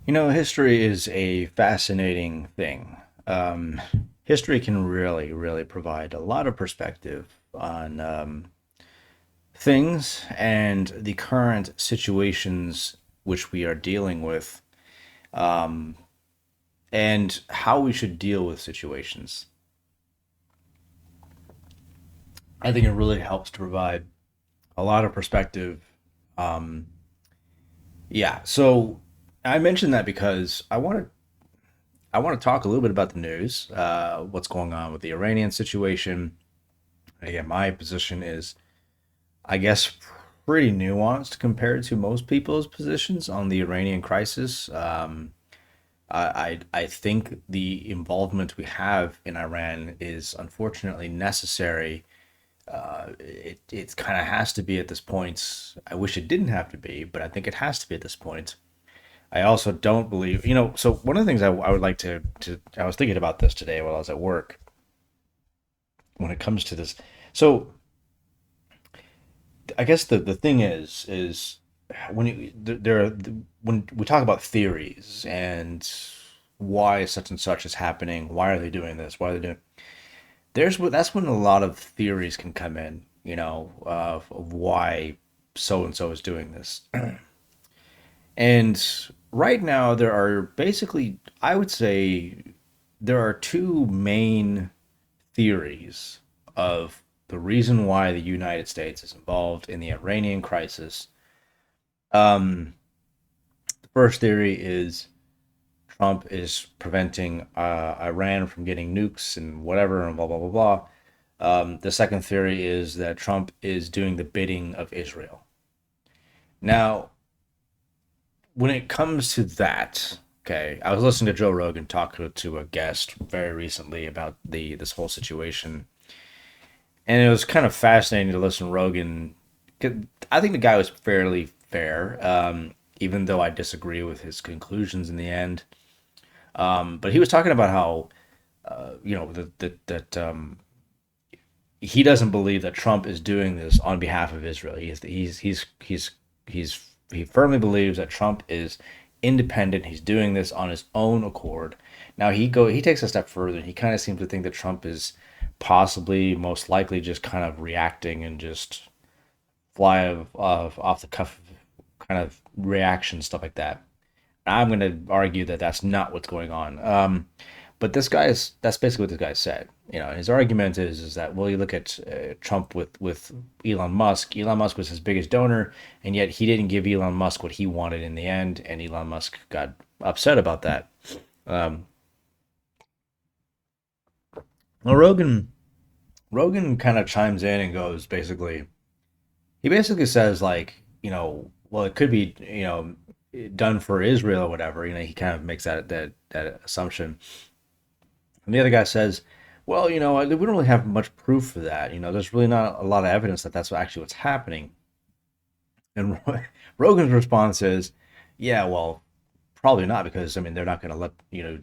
History is a fascinating thing. Um, History can really, really provide a lot of perspective on things and the current situations which we are dealing with, um, and how we should deal with situations. I think it really helps to provide a lot of perspective. Um, yeah, so I mentioned that because I want to talk a little bit about the news, what's going on with the Iranian situation. Again, my position is, I guess, pretty nuanced compared to most people's positions on the Iranian crisis. I think the involvement we have in Iran is unfortunately necessary. It kind of has to be at this point. I wish it didn't have to be, but I think it has to be at this point. I also don't believe, so one of the things I would like I was thinking about this today while I was at work when it comes to this. So I guess the thing is when there are when we talk about theories and why such and such is happening, why are they doing this, why are they doing that's when a lot of theories can come in, of why so and so is doing this. And right now there are basically, I would say, there are two main theories of the reason why the United States is involved in the Iranian crisis. The first theory is Trump is preventing Iran from getting nukes and whatever, and blah, blah, blah, blah. The second theory is that Trump is doing the bidding of Israel. Now, when it comes to that, okay, I was listening to Joe Rogan talk to a guest very recently about this whole situation, and it was kind of fascinating to listen to Rogan. I think the guy was fairly fair, even though I disagree with his conclusions in the end. But he was talking about how that he doesn't believe that Trump is doing this on behalf of Israel. He firmly believes that Trump is independent. He's doing this on his own accord. Now he takes a step further. He kind of seems to think that Trump is possibly most likely just kind of reacting and just off the cuff kind of reaction stuff like that. I'm going to argue that that's not what's going on. But that's basically what this guy said. His argument is that, well, you look at Trump with Elon Musk. Elon Musk was his biggest donor, and yet he didn't give Elon Musk what he wanted in the end, and Elon Musk got upset about that. Um, well, Rogan kind of chimes in and goes, he basically says, like, well, it could be, done for Israel or whatever. He kind of makes that assumption. And the other guy says, well, we don't really have much proof for that. There's really not a lot of evidence that that's actually what's happening. And Rogan's response is, yeah, well, probably not, because I mean they're not going to let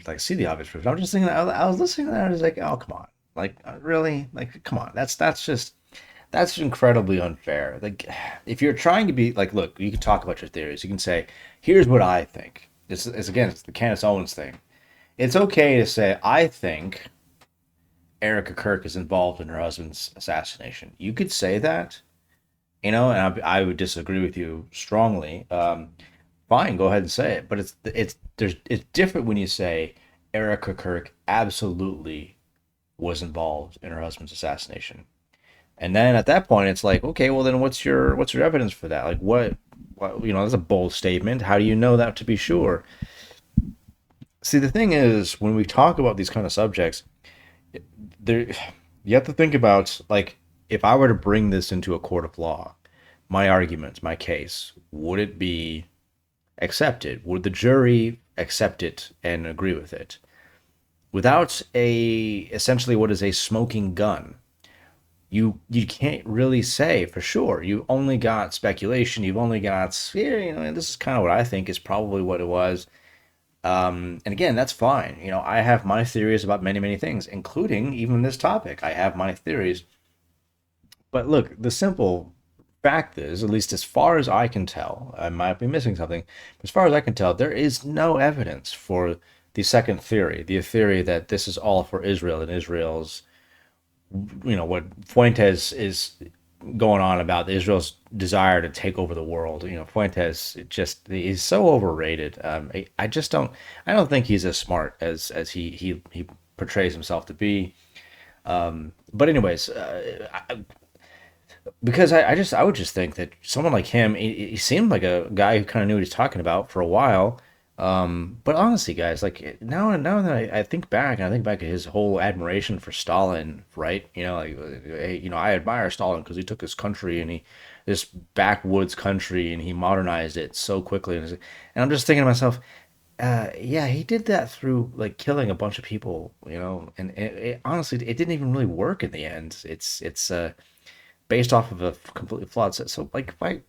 like see the obvious proof. I'm just thinking, I was listening to that, and I was like, oh, come on, like, really, like, come on, that's incredibly unfair. Like, if you're trying to be like, look, you can talk about your theories. You can say, here's what I think. It's again, it's the Candace Owens thing. It's okay to say, I think Erica Kirk is involved in her husband's assassination. You could say that, and I would disagree with you strongly. Fine, go ahead and say it. But it's different when you say Erica Kirk absolutely was involved in her husband's assassination. And then at that point, it's like, okay, well then what's your evidence for that? Like, what that's a bold statement. How do you know that to be sure? See, the thing is, when we talk about these kind of subjects, there you have to think about, like, if I were to bring this into a court of law, my argument, my case, would it be accepted? Would the jury accept it and agree with it? Without a essentially what is a smoking gun, you can't really say for sure. You only got speculation. You've only got, yeah, and this is kind of what I think is probably what it was. And again, that's fine. I have my theories about many, many things, including even this topic. I have my theories. But look, the simple fact is, at least as far as I can tell, I might be missing something. But as far as I can tell, there is no evidence for the second theory, the theory that this is all for Israel and Israel's, what Fuentes is going on about Israel's desire to take over the world. Fuentes just he's so overrated. I just I don't think he's as smart as he portrays himself to be. But anyways, because I would just think that someone like him, he seemed like a guy who kind of knew what he's talking about for a while. But honestly, guys, like now that I think back, and I think back at his whole admiration for Stalin, right? Like, hey, I admire Stalin because he took his country and he this backwoods country and he modernized it so quickly. And I'm just thinking to myself, yeah, he did that through like killing a bunch of people, and honestly, it didn't even really work in the end. It's based off of a completely flawed set. So like, why?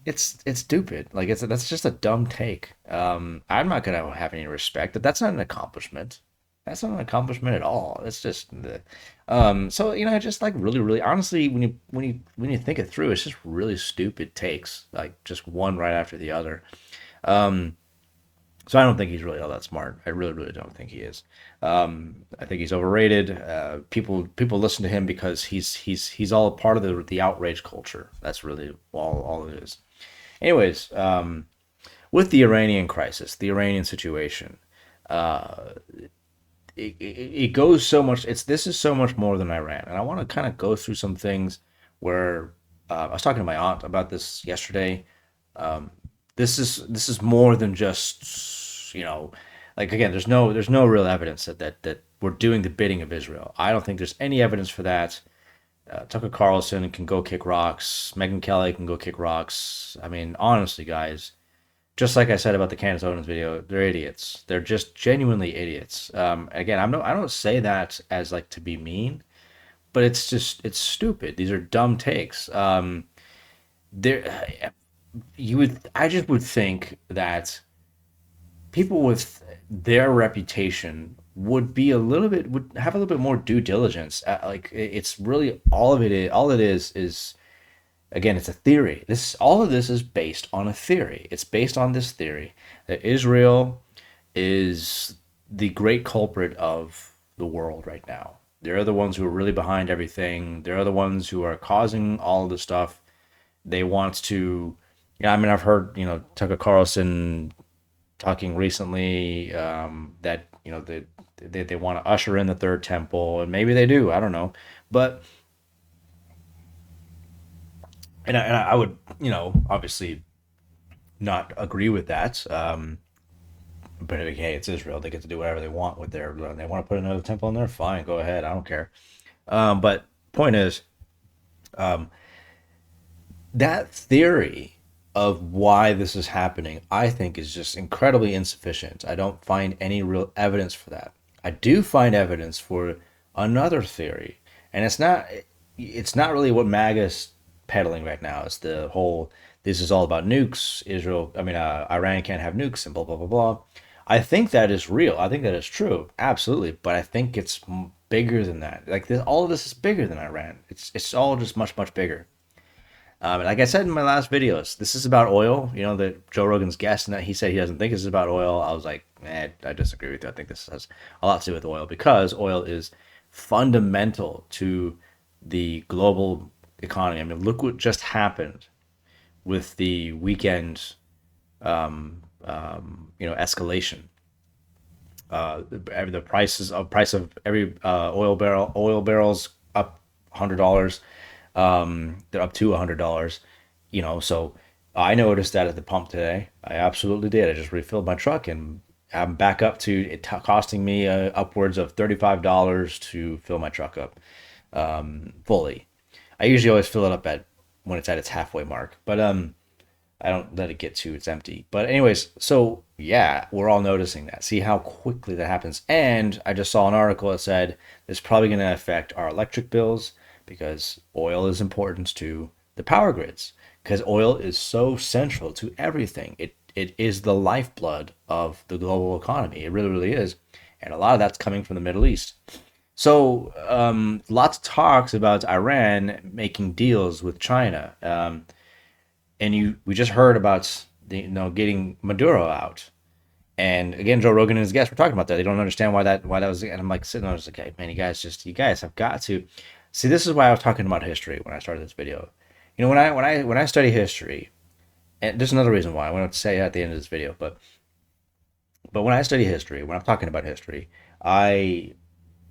It's stupid. Like that's just a dumb take. I'm not gonna have any respect. That's not an accomplishment. That's not an accomplishment at all. It's just the, so just like really, really honestly, when you think it through, it's just really stupid takes, like just one right after the other. Um, so I don't think he's really all that smart. I really, really don't think he is. I think he's overrated. People listen to him because he's all a part of the outrage culture. That's really all it is. Anyways, with the Iranian crisis, the Iranian situation, uh, it goes so much. This is so much more than Iran, and I want to kind of go through some things where I was talking to my aunt about this yesterday. Um, this is more than just like again. There's no real evidence that we're doing the bidding of Israel. I don't think there's any evidence for that. Tucker Carlson can go kick rocks. Megyn Kelly can go kick rocks. I mean, honestly, guys, just like I said about the Candace Owens video, they're idiots. They're just genuinely idiots. Again, I don't say that as like to be mean, but it's stupid. These are dumb takes. There, I just would think that people with their reputation would have a little bit more due diligence. Like it's really all it is again, it's a theory. This All of this is based on a theory. It's based on this theory that Israel is the great culprit of the world right now. They're the ones who are really behind everything. They're the ones who are causing all of the stuff. They want to, I mean, I've heard, Tucker Carlson talking recently that, they want to usher in the third temple, and maybe they do. I don't know. But and I would, obviously not agree with that. But hey, it's Israel. They get to do whatever they want with their. They want to put another temple in there. Fine, go ahead. I don't care. But point is, um, that theory of why this is happening, I think, is just incredibly insufficient. I don't find any real evidence for that. I do find evidence for another theory, and it's not really what MAGA's peddling right now. It's the whole this is all about nukes. Iran can't have nukes and blah blah blah blah. I think that is real. I think that is true, absolutely. But I think it's bigger than that. Like all of this is bigger than Iran. It's all just much much bigger. And like I said in my last videos, this is about oil. That Joe Rogan's guest, and that he said he doesn't think this is about oil. I was like, I disagree with you. I think this has a lot to do with oil because oil is fundamental to the global economy. I mean, look what just happened with the weekend, escalation. The price of every oil barrels up $100. They're up to $100. So I noticed that at the pump today. I absolutely did. I just refilled my truck and I'm back up to it costing me upwards of $35 to fill my truck up fully. I usually always fill it up at when it's at its halfway mark, but I don't let it get to it's empty. But anyways, so yeah, we're all noticing that. See how quickly that happens. And I just saw an article that said it's probably going to affect our electric bills because oil is important to the power grids because oil is so central to everything. It is the lifeblood of the global economy. It really really is. And a lot of that's coming from the Middle East. So lots of talks about Iran making deals with China, and we just heard about getting Maduro out. And again, Joe Rogan and his guests were talking about that. They don't understand why that was. And I'm like sitting there, I was like, okay, man, you guys have got to see. This is why I was talking about history when I started this video. When I study history, and there's another reason why I want to say at the end of this video, but when I study history, when I'm talking about history, I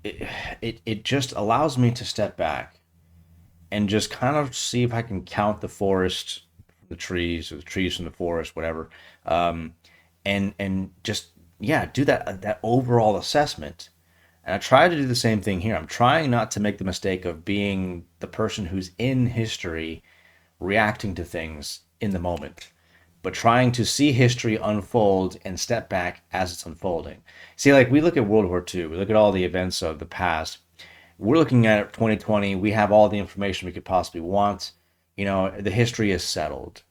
it just allows me to step back and just kind of see if I can count the forest, the trees, or the trees from the forest, whatever, um, and just yeah, do that overall assessment. And I try to do the same thing here. I'm trying not to make the mistake of being the person who's in history, reacting to things in the moment, but trying to see history unfold and step back as it's unfolding. See, like we look at World War II, we look at all the events of the past. We're looking at 2020. We have all the information we could possibly want. The history is settled.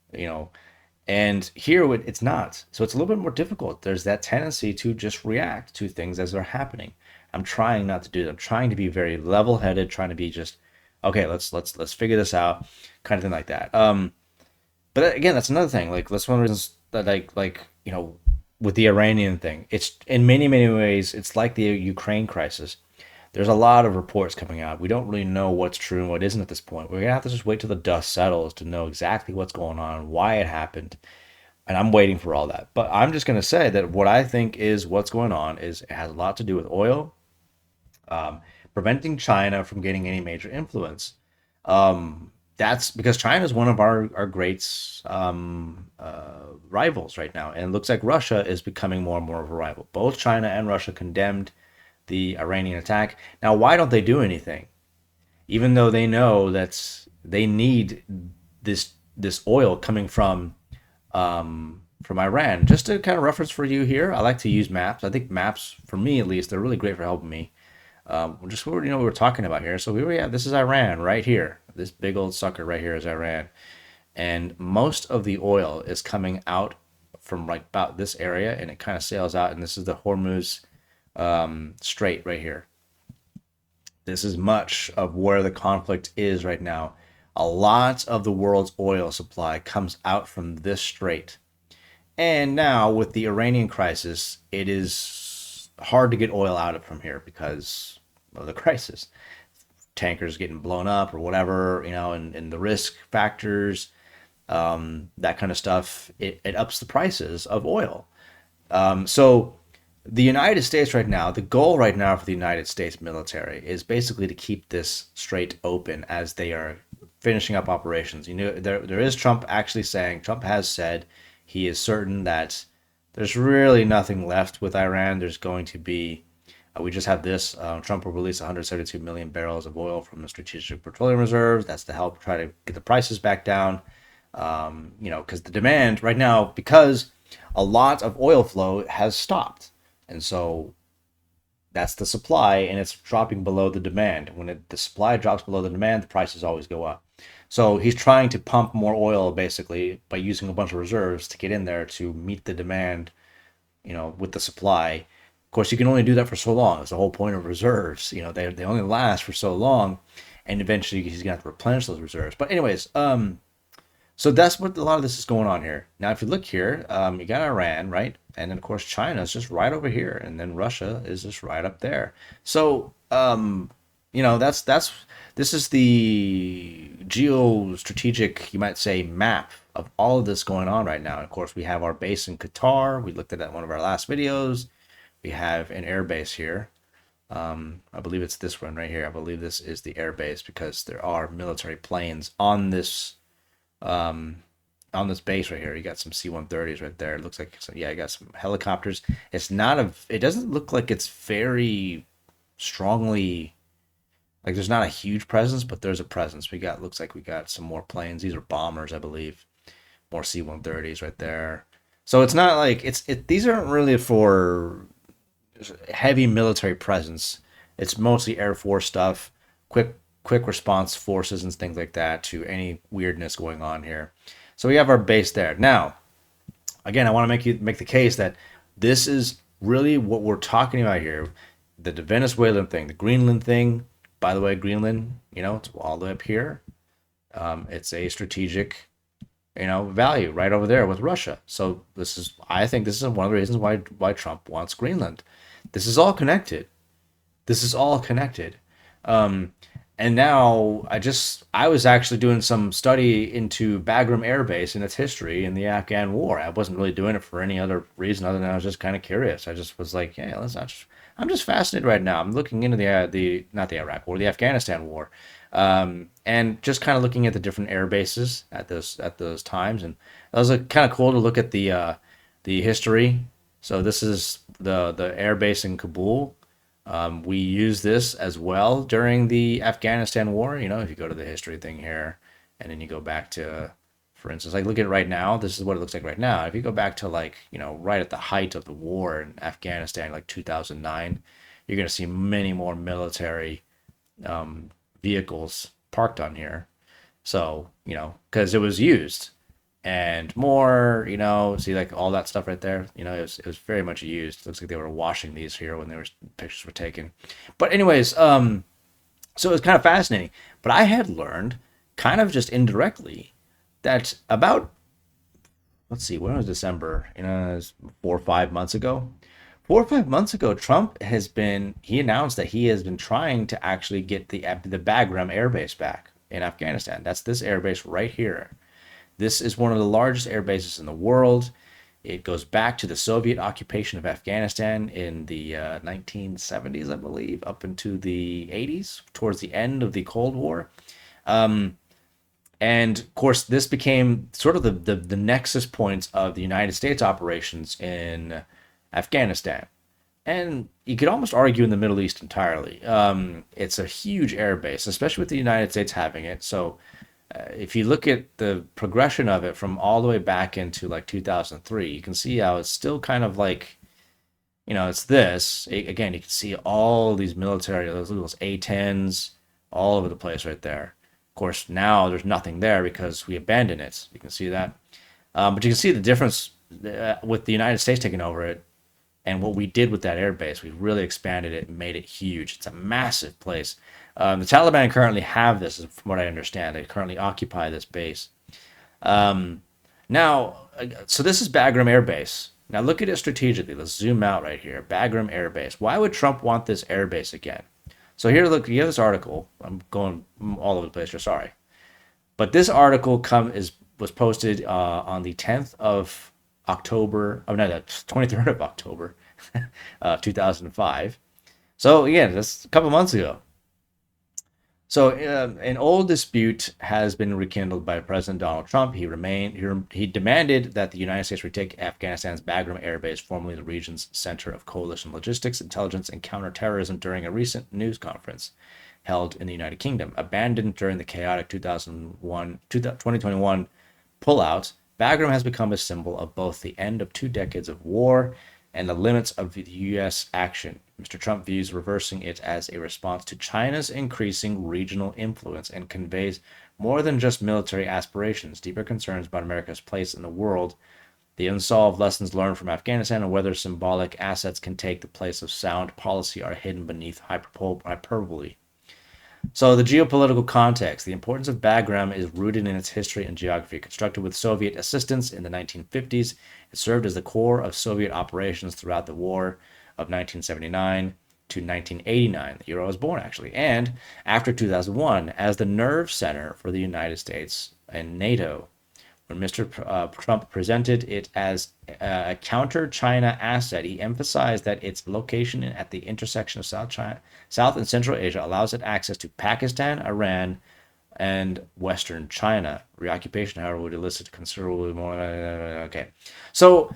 And here it's not. So it's a little bit more difficult. There's that tendency to just react to things as they're happening. I'm trying not to do that. I'm trying to be very level-headed, trying to be just, okay, let's figure this out, kind of thing like that. But again, that's another thing. Like that's one of the reasons that with the Iranian thing, it's in many ways it's like the Ukraine crisis. There's a lot of reports coming out. We don't really know what's true and what isn't at this point. We're gonna have to just wait till the dust settles to know exactly what's going on, why it happened, and I'm waiting for all that. But I'm just gonna say that what I think is what's going on is it has a lot to do with oil, um, preventing China from getting any major influence. That's because China is one of our great rivals right now, and it looks like Russia is becoming more and more of a rival. Both China and Russia condemned the Iranian attack. Now, why don't they do anything? Even though they know that they need this oil coming from Iran. Just to kind of reference for you here, I like to use maps. I think maps, for me at least, they're really great for helping me. Just what we were talking about here. So here we have, this is Iran right here. This big old sucker right here is Iran, and most of the oil is coming out from like about this area, and it kind of sails out. And this is the Hormuz Strait right here. This is much of where the conflict is right now. A lot of the world's oil supply comes out from this strait. And now with the Iranian crisis, it is hard to get oil out of from here because of the crisis. Tankers getting blown up or whatever, and the risk factors, that kind of stuff, it ups the prices of oil. So the United States right now, the goal right now for the United States military is basically to keep this strait open as they are finishing up operations. There is Trump has said he is certain that there's really nothing left with Iran. There's going to be, we just have this, Trump will release 172 million barrels of oil from the strategic petroleum reserves. That's to help try to get the prices back down. Because the demand right now, because a lot of oil flow has stopped. And so that's the supply, and it's dropping below the demand. When the supply drops below the demand, the prices always go up. So he's trying to pump more oil basically by using a bunch of reserves to get in there to meet the demand, with the supply. Of course, you can only do that for so long. It's the whole point of reserves. They only last for so long, and eventually he's gonna have to replenish those reserves. But anyways, so that's what a lot of this is going on here. Now, if you look here, you got Iran, right? And then, of course, China is just right over here. And then Russia is just right up there. So, this is the geostrategic, you might say, map of all of this going on right now. And of course, we have our base in Qatar. We looked at that in one of our last videos. We have an air base here. I believe it's this one right here. I believe this is the air base because there are military planes um, on this base right here. You got some C-130s right there. It looks like, you got some helicopters. It doesn't look like it's very strongly, like there's not a huge presence, but there's a presence. Looks like we got some more planes. These are bombers, I believe. More C-130s right there. So it's not like, these aren't really for heavy military presence. It's mostly Air Force stuff, quick response forces and things like that to any weirdness going on here. So we have our base there. Now, again, I want to make the case that this is really what we're talking about here. the Venezuelan thing, the Greenland thing. By the way, Greenland, it's all the way up here. It's a strategic, value right over there with Russia. So I think this is one of the reasons why Trump wants Greenland. This is all connected. This is all connected. Um, and now I was actually doing some study into Bagram Air Base and its history in the Afghan War. I wasn't really doing it for any other reason other than I was just kind of curious. I just was like, yeah, I'm just fascinated right now. I'm looking into the not the Iraq War, the Afghanistan War, and just kind of looking at the different air bases at those times. And it was kind of cool to look at the history. So this is the air base in Kabul. We use this as well during the Afghanistan war. If you go to the history thing here, and then you go back to, for instance, like look at it right now. This is what it looks like right now. If you go back to like, right at the height of the war in Afghanistan, like 2009, you're going to see many more military vehicles parked on here. So, because it was used and more, see like all that stuff right there, it was very much used. It looks like they were washing these here when pictures were taken. But anyways, so it was kind of fascinating. But I had learned kind of just indirectly that about, let's see, when was December? It was 4 or 5 months ago. 4 or 5 months ago, he announced that he has been trying to actually get the Bagram Air Base back in Afghanistan. That's this air base right here. This is one of the largest air bases in the world. It goes back to the Soviet occupation of Afghanistan in the 1970s, I believe, up into the 80s, towards the end of the Cold War. Um, and of course, this became sort of the nexus points of the United States operations in Afghanistan. And you could almost argue in the Middle East entirely. It's a huge air base, especially with the United States having it. So if you look at the progression of it from all the way back into like 2003, you can see how it's still kind of like, it's this. Again, you can see all these military, those A-10s all over the place right there. Of course, now there's nothing there because we abandoned it. You can see that. But you can see the difference with the United States taking over it and what we did with that air base. We really expanded it and made it huge. It's a massive place. The Taliban currently have this, from what I understand. They currently occupy this base. Um, so this is Bagram Air Base. Now look at it strategically. Let's zoom out right here. Bagram Air Base. Why would Trump want this air base again? So here, look, you have this article. I'm going all over the place here. Sorry, but this article was posted on the 10th of October. Oh no, the 23rd of October, 2005. So again, that's a couple months ago. So, an old dispute has been rekindled by President Donald Trump. He demanded that the United States retake Afghanistan's Bagram Air Base, formerly the region's center of coalition logistics, intelligence, and counterterrorism, during a recent news conference held in the United Kingdom. Abandoned during the chaotic 2021 pullout, Bagram has become a symbol of both the end of 2 decades of war and the limits of the U.S. action. Mr. Trump views reversing it as a response to China's increasing regional influence and conveys more than just military aspirations, deeper concerns about America's place in the world, the unsolved lessons learned from Afghanistan, and whether symbolic assets can take the place of sound policy are hidden beneath hyperbole. So, the geopolitical context. The importance of Bagram is rooted in its history and geography. Constructed with Soviet assistance in the 1950s, it served as the core of Soviet operations throughout the war of 1979 to 1989, the year I was born, actually, and after 2001, as the nerve center for the United States and NATO. When Mr. Trump presented it as a counter-China asset, he emphasized that its location at the intersection of South and Central Asia allows it access to Pakistan, Iran, and Western China. Reoccupation, however, would elicit considerably more. Okay, so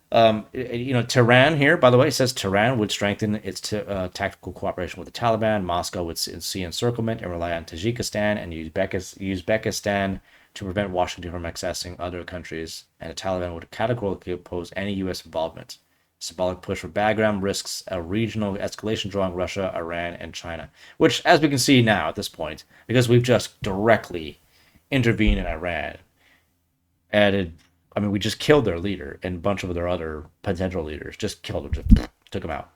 Tehran here, by the way, it says Tehran would strengthen its tactical cooperation with the Taliban. Moscow would see encirclement and rely on Tajikistan and Uzbekistan to prevent Washington from accessing other countries, and the Taliban would categorically oppose any U.S. involvement. Symbolic push for Bagram risks a regional escalation drawing Russia, Iran, and China, which, as we can see now at this point, because we've just directly intervened in Iran, we just killed their leader and a bunch of their other potential leaders, just killed them, just took them out.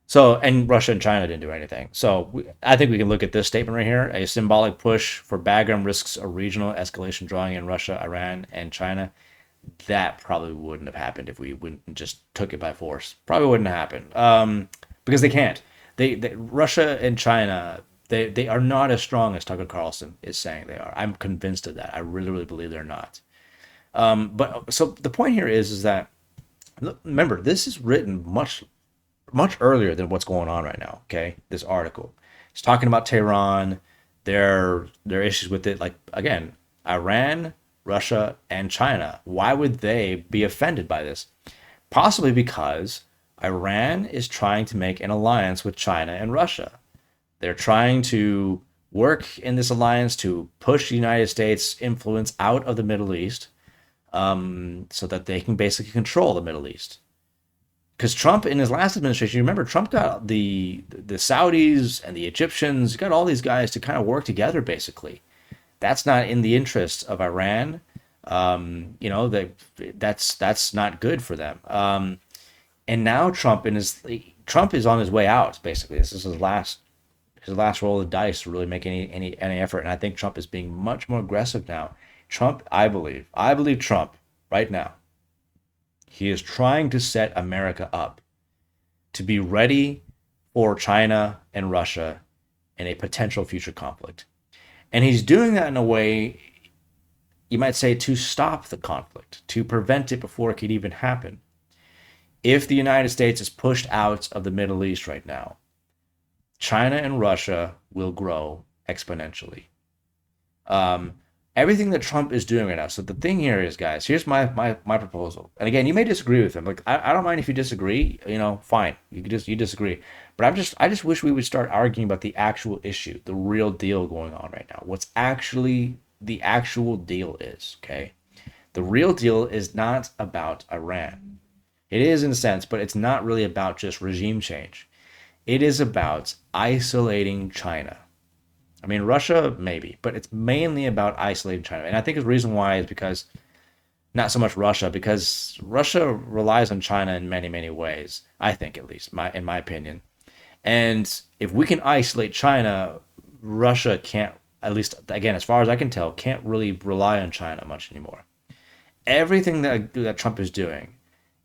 So, and Russia and China didn't do anything. So, I think we can look at this statement right here. A symbolic push for Bagram risks a regional escalation drawing in Russia, Iran, and China. That probably wouldn't have happened if we wouldn't just took it by force. Probably wouldn't happen because they can't. They Russia and China they are not as strong as Tucker Carlson is saying they are. I'm convinced of that. I really really believe they're not. But so the point here is that remember this is written much earlier than what's going on right now. Okay, this article, it's talking about Tehran, their issues with it. Like again, Iran, Russia, and China. Why would they be offended by this? Possibly because Iran is trying to make an alliance with China and Russia. They're trying to work in this alliance to push the United States influence out of the Middle East, so that they can basically control the Middle East. Because Trump in his last administration, you remember Trump got the Saudis and the Egyptians, got all these guys to kind of work together. Basically, that's not in the interest of Iran. That's not good for them. And now Trump is on his way out. Basically, this is his last roll of dice to really make any effort. And I think Trump is being much more aggressive now. Trump, I believe Trump right now. He is trying to set America up to be ready for China and Russia in a potential future conflict. And he's doing that in a way, you might say, to stop the conflict, to prevent it before it could even happen. If the United States is pushed out of the Middle East right now, China and Russia will grow exponentially. Um, Everything that Trump is doing right now. So the thing here is, guys, here's my proposal. And again, you may disagree with him. Like I don't mind if you disagree. Fine. You disagree. But I just wish we would start arguing about the actual issue, the real deal going on right now. What's actually the actual deal is, okay? The real deal is not about Iran. It is in a sense, but it's not really about just regime change. It is about isolating China. I mean, Russia, maybe, but it's mainly about isolating China. And I think the reason why is because not so much Russia, because Russia relies on China in many, many ways, I think at least, in my opinion. And if we can isolate China, Russia can't, at least, again, as far as I can tell, can't really rely on China much anymore. Everything that Trump is doing,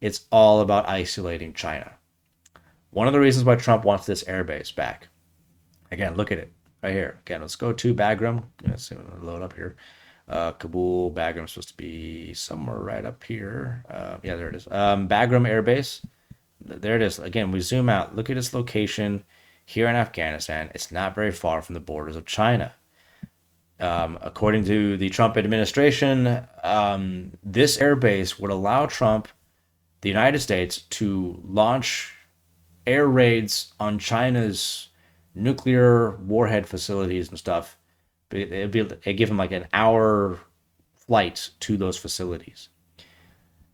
it's all about isolating China. One of the reasons why Trump wants this airbase back. Again, look at it right here. Again, let's go to Bagram. Let's see, load up here. Kabul, Bagram supposed to be somewhere right up here. Yeah, there it is. Bagram Air Base. There it is. Again, we zoom out. Look at its location here in Afghanistan. It's not very far from the borders of China. According to the Trump administration, this air base would allow Trump, the United States, to launch air raids on China's nuclear warhead facilities and stuff. It'd give him like an hour flight to those facilities.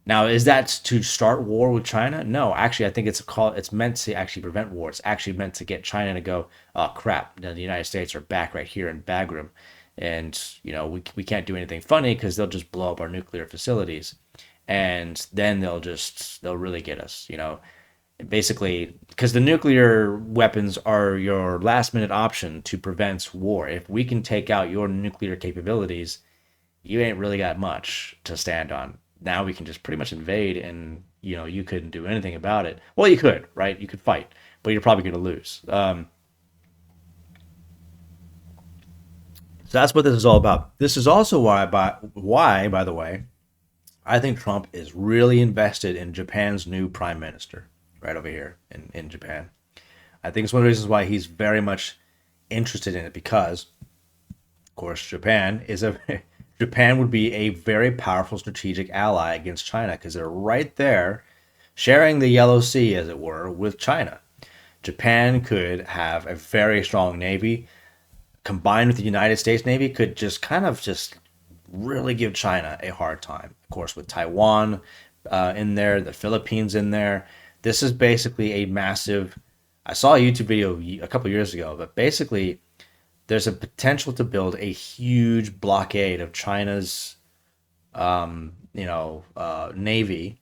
Now, is that to start war with China? No, actually, I think it's meant to actually prevent war. It's actually meant to get China to go, oh crap, the United States are back right here in Bagram, and we can't do anything funny because they'll just blow up our nuclear facilities, and then they'll really get us. Basically, because the nuclear weapons are your last minute option to prevent war. If we can take out your nuclear capabilities, you ain't really got much to stand on. Now we can just pretty much invade, and you couldn't do anything about it. Well, you could, right? You could fight, but you're probably going to lose. So that's what this is all about. This is also why, by the way, I think Trump is really invested in Japan's new prime minister, right over here in Japan. I think it's one of the reasons why he's very much interested in it because, of course, Japan would be a very powerful strategic ally against China because they're right there, sharing the Yellow Sea, as it were, with China. Japan could have a very strong navy, combined with the United States Navy, could just really give China a hard time. Of course, with Taiwan in there, the Philippines in there. This is basically a massive. I saw a YouTube video a couple years ago, but basically, there's a potential to build a huge blockade of China's, navy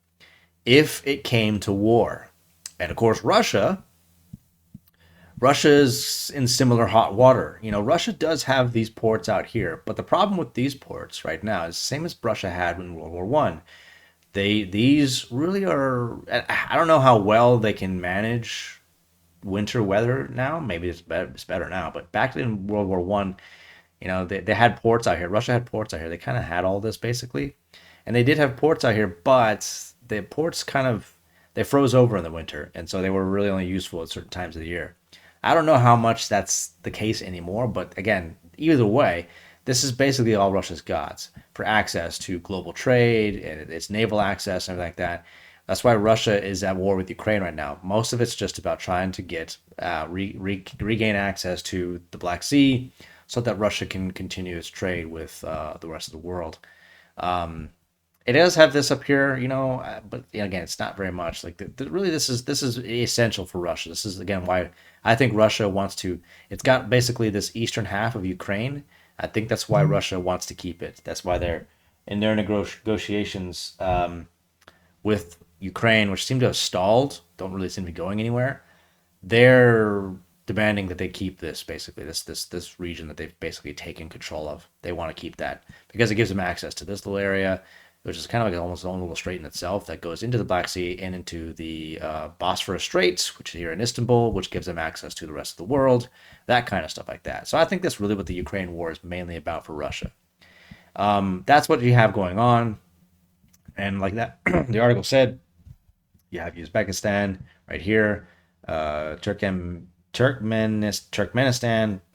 if it came to war. And of course, Russia Russia's in similar hot water. Russia does have these ports out here, but the problem with these ports right now is the same as Russia had in World War One. These really are. I don't know how well they can manage winter weather now. Maybe it's better now, but back in World War One, they had ports out here. Russia had ports out here. They kind of had all this basically, and they did have ports out here, but the ports kind of they froze over in the winter, and so they were really only useful at certain times of the year. I don't know how much that's the case anymore, but again, either way, this is basically all Russia's got for access to global trade and its naval access and everything like that. That's why Russia is at war with Ukraine right now. Most of it's just about trying to get regain access to the Black Sea, so that Russia can continue its trade with the rest of the world. Um, it does have this up here, but again, it's not very much. Like really, this is essential for Russia. This is again why I think Russia wants to. It's got basically this eastern half of Ukraine. I think that's why Russia wants to keep it. That's why they're in their negotiations with Ukraine, which seem to have stalled. Don't really seem to be going anywhere. They're demanding that they keep this basically this region that they've basically taken control of. They want to keep that because it gives them access to this little area, which is kind of like almost its own little strait in itself that goes into the Black Sea and into the Bosphorus Straits, which is here in Istanbul, which gives them access to the rest of the world, that kind of stuff like that. So I think that's really what the Ukraine war is mainly about for Russia. That's what you have going on, and like that, the article said, you have Uzbekistan right here, Turkmenistan,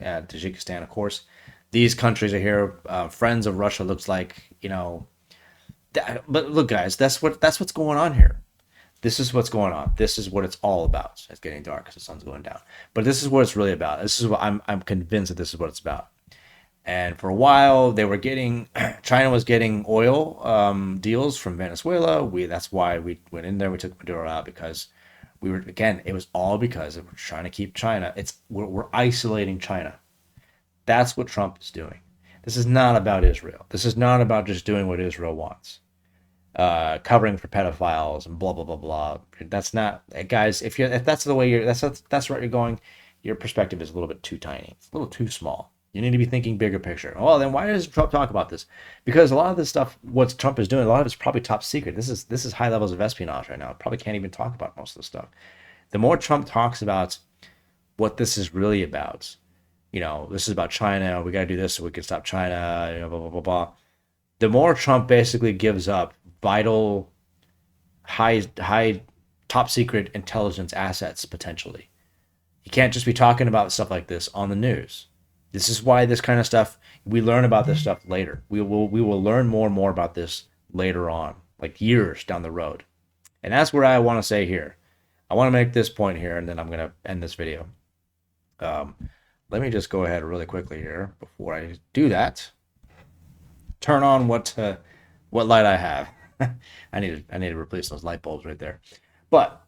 Tajikistan, of course. These countries are here, friends of Russia. Looks like but look, guys, that's what's going on here. This is what's going on. This is what it's all about. It's getting dark because the sun's going down. But this is what it's really about. This is what I'm convinced that this is what it's about. And for a while, they were getting China was getting oil deals from Venezuela. That's why we went in there. We took Maduro out because we were again. It was all because we're trying to keep China. We're isolating China. That's what Trump is doing. This is not about Israel. This is not about just doing what Israel wants, covering for pedophiles and blah blah blah blah. That's not, guys. If that's the way that's where you're going, your perspective is a little bit too tiny. It's a little too small. You need to be thinking bigger picture. Well, then why does Trump talk about this? Because a lot of this stuff, what Trump is doing, a lot of it's probably top secret. This is high levels of espionage right now. Probably can't even talk about most of the stuff. The more Trump talks about what this is really about, this is about China. We got to do this so we can stop China. Blah blah blah blah. The more Trump basically gives up vital, high, top secret intelligence assets potentially. You can't just be talking about stuff like this on the news. This is why this kind of stuff, we learn about this stuff later. We will learn more and more about this later on, like years down the road. And that's what I want to say here. I want to make this point here, and then I'm going to end this video. Um, Let me just go ahead really quickly here before I do that. Turn on what light I have. I need to replace those light bulbs right there. But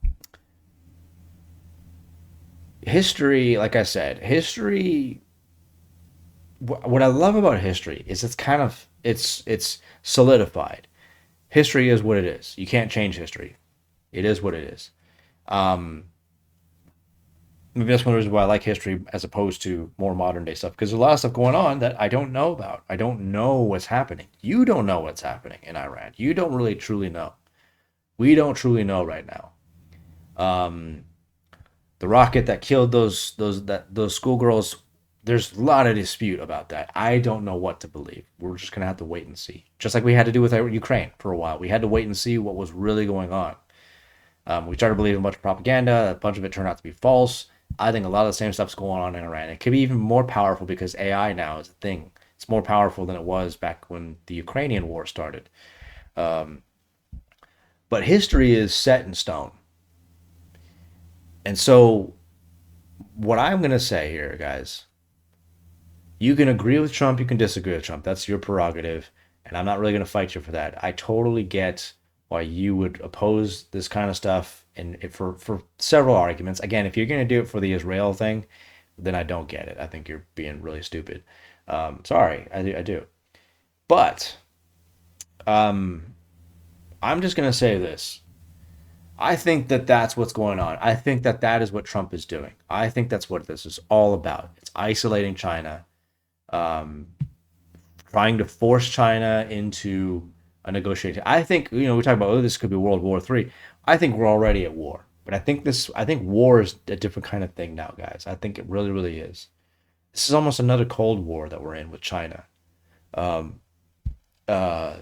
history, like I said, history. What I love about history is it's solidified. History is what it is. You can't change history. It is what it is. Um, Maybe that's one of the reasons why I like history as opposed to more modern day stuff, because there's a lot of stuff going on that I don't know about. I don't know what's happening. You don't know what's happening in Iran. You don't really truly know. We don't truly know right now. Um, the rocket that killed those schoolgirls. There's a lot of dispute about that. I don't know what to believe. We're just gonna have to wait and see. Just like we had to do with Ukraine for a while. We had to wait and see what was really going on. We started believing a bunch of propaganda. A bunch of it turned out to be false. I think a lot of the same stuff's going on in Iran. It could be even more powerful because AI now is a thing. It's more powerful than it was back when the Ukrainian war started. Um, but history is set in stone. And so, what I'm going to say here, guys, you can agree with Trump, you can disagree with Trump. That's your prerogative. And I'm not really going to fight you for that. I totally get why you would oppose this kind of stuff, and for several arguments. Again, if you're going to do it for the Israel thing, then I don't get it. I think you're being really stupid. Sorry, I do. But I'm just going to say this. I think that that's what's going on. I think that that is what Trump is doing. I think that's what this is all about. It's isolating China, um, trying to force China into a negotiation. I think, we talk about, oh, this could be World War III. I think we're already at war. But I think war is a different kind of thing now, guys. I think it really, really is. This is almost another Cold War that we're in with China. Um, uh,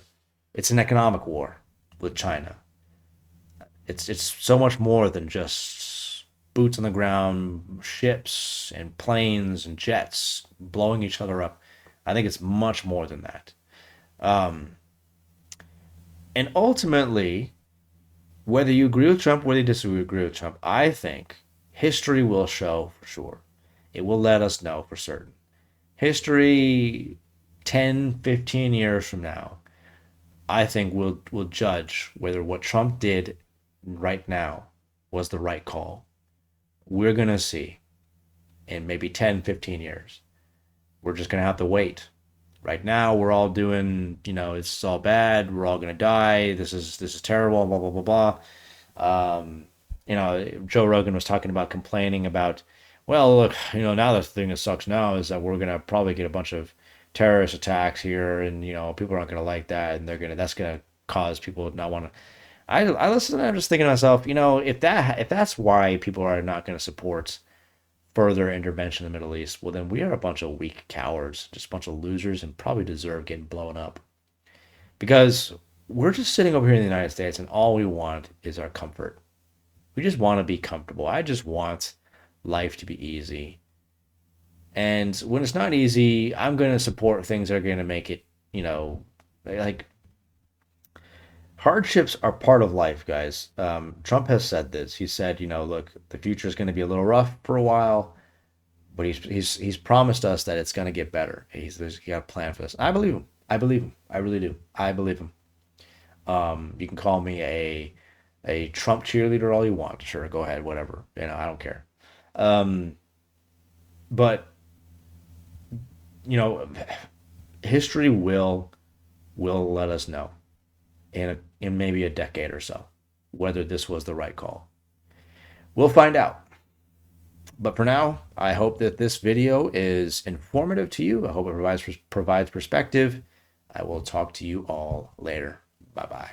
it's an economic war with China. It's so much more than just boots on the ground, ships and planes and jets blowing each other up. I think it's much more than that. Um, and ultimately, whether you agree with Trump, whether you disagree with Trump, I think history will show for sure. It will let us know for certain. History 10, 15 years from now, I think will judge whether what Trump did right now was the right call. We're going to see in maybe 10, 15 years. We're just going to have to wait. Right now, we're all doing, it's all bad. We're all going to die. This is terrible, blah, blah, blah, blah. Joe Rogan was talking about complaining about, well, look, now the thing that sucks now is that we're going to probably get a bunch of terrorist attacks here and, people aren't going to like that and that's going to cause people to not want to. I listen. I'm just thinking to myself, if that's why people are not going to support further intervention in the Middle East, well, then we are a bunch of weak cowards, just a bunch of losers, and probably deserve getting blown up. Because we're just sitting over here in the United States, and all we want is our comfort. We just want to be comfortable. I just want life to be easy. And when it's not easy, I'm going to support things that are going to make it, like hardships are part of life, guys. Trump has said this. He said, look, the future is going to be a little rough for a while, but he's promised us that it's going to get better. He got a plan for this. I believe him. I believe him. I really do. I believe him. You can call me a Trump cheerleader all you want. Sure, go ahead, whatever. I don't care. Um, but you know, history will let us know in maybe a decade or so whether this was the right call. We'll find out. But for now, I hope that this video is informative to you. I hope it provides perspective. I will talk to you all later. Bye bye.